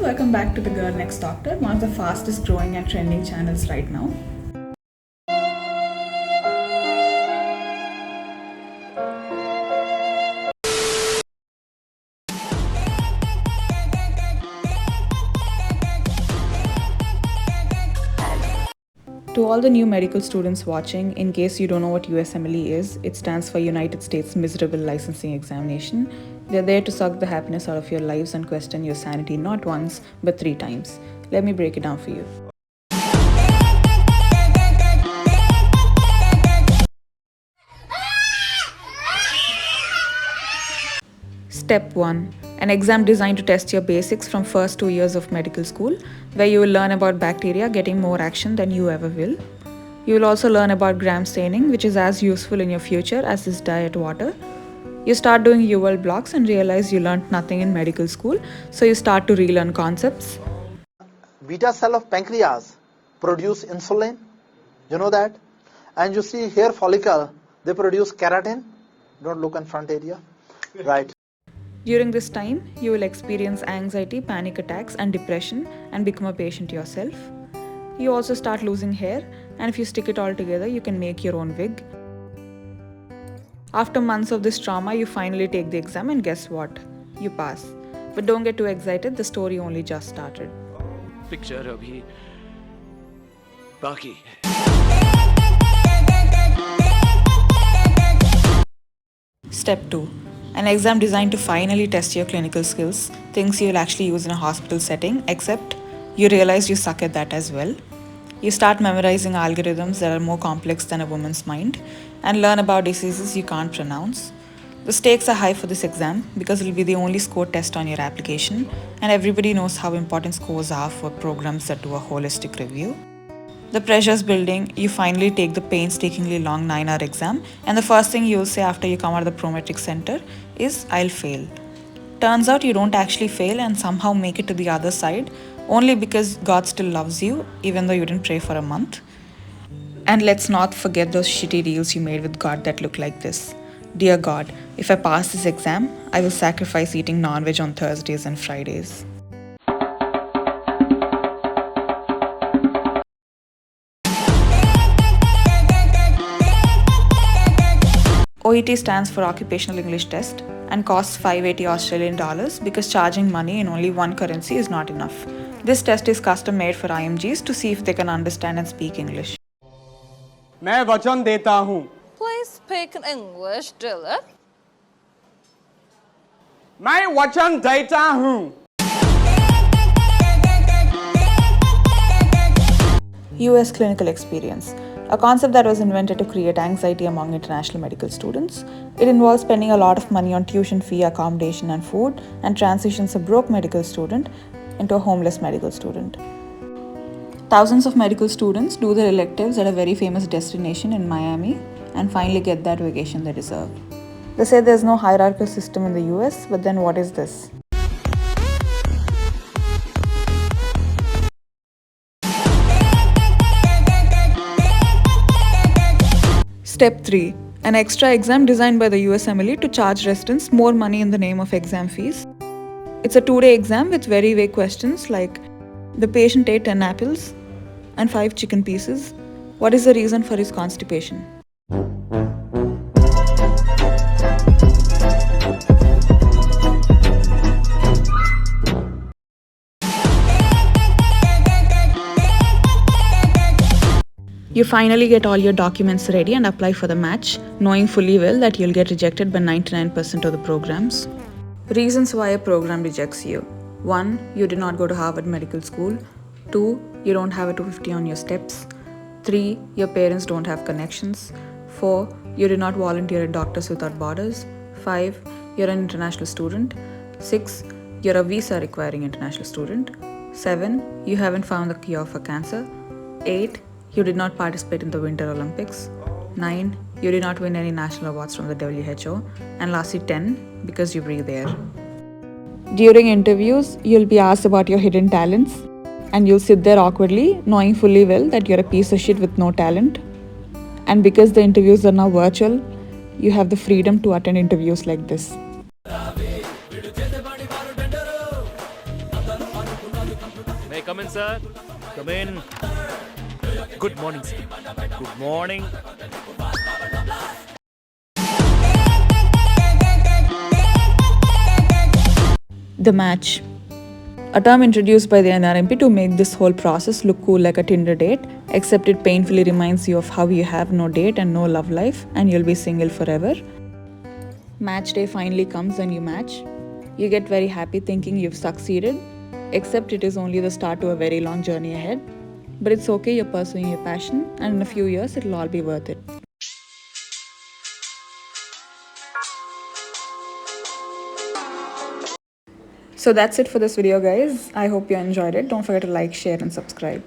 welcome back to The Girl Next Doctor, one of the fastest growing and trending channels right now. To all the new medical students watching, in case you don't know what USMLE is, it stands for United States Miserable Licensing Examination. They're there to suck the happiness out of your lives and question your sanity not once, but 3 times. Let me break it down for you. Step 1. An exam designed to test your basics from first 2 years of medical school, where you will learn about bacteria getting more action than you ever will. You will also learn about gram staining, which is as useful in your future as this diet water. You start doing UL blocks and realize you learned nothing in medical school, so you start to relearn concepts. Beta cell of pancreas produce insulin, you know that? And you see hair follicle, they produce keratin. Don't look in front area, right? During this time, you will experience anxiety, panic attacks, and depression and become a patient yourself. You also start losing hair, and if you stick it all together, you can make your own wig. After months of this trauma, you finally take the exam, and guess what? You pass. But don't get too excited, the story only just started. Picture abhi baki hai. Step 2. An exam designed to finally test your clinical skills, things you'll actually use in a hospital setting, except you realize you suck at that as well. You start memorizing algorithms that are more complex than a woman's mind and learn about diseases you can't pronounce. The stakes are high for this exam because it will be the only score test on your application, and everybody knows how important scores are for programs that do a holistic review. The pressure's building, you finally take the painstakingly long 9-hour exam, and the first thing you'll say after you come out of the Prometric Center is, "I'll fail." Turns out you don't actually fail and somehow make it to the other side, only because God still loves you, even though you didn't pray for a month. And let's not forget those shitty deals you made with God that look like this. Dear God, if I pass this exam, I will sacrifice eating non-veg on Thursdays and Fridays. OET stands for Occupational English Test and costs $580 Australian because charging money in only one currency is not enough. This test is custom made for IMGs to see if they can understand and speak English. मैं वचन देता हूँ. Please speak in English, Dylan. मैं वचन देता हूँ. US clinical experience, a concept that was invented to create anxiety among international medical students. It involves spending a lot of money on tuition fee, accommodation, and food, and transitions a broke medical student into a homeless medical student. Thousands of medical students do their electives at a very famous destination in Miami and finally get that vacation they deserve. They say there's no hierarchical system in the US, but then what is this? Step 3. An extra exam designed by the USMLE to charge residents more money in the name of exam fees. It's a 2-day exam with very vague questions like, the patient ate 10 apples and 5 chicken pieces. What is the reason for his constipation? You finally get all your documents ready and apply for the match, knowing fully well that you'll get rejected by 99% of the programs. Reasons why a program rejects you. 1. You did not go to Harvard Medical School. 2. You don't have a 250 on your steps. 3. Your parents don't have connections. 4. You did not volunteer at Doctors Without Borders. 5. You're an international student. 6. You're a visa requiring international student. 7. You haven't found the cure for cancer. 8. You did not participate in the Winter Olympics. 9. You did not win any national awards from the WHO. And lastly 10, because you breathe air. During interviews, you'll be asked about your hidden talents, and you'll sit there awkwardly, knowing fully well that you're a piece of shit with no talent. And because the interviews are now virtual, you have the freedom to attend interviews like this. come in, sir. Come in. Good morning, sir. Good morning. The match. A term introduced by the NRMP to make this whole process look cool like a Tinder date, except it painfully reminds you of how you have no date and no love life and you'll be single forever. Match day finally comes when you match. You get very happy thinking you've succeeded, except it is only the start to a very long journey ahead. But it's okay, you're pursuing your passion, and in a few years it'll all be worth it. So that's it for this video, guys. I hope you enjoyed it. Don't forget to like, share and subscribe.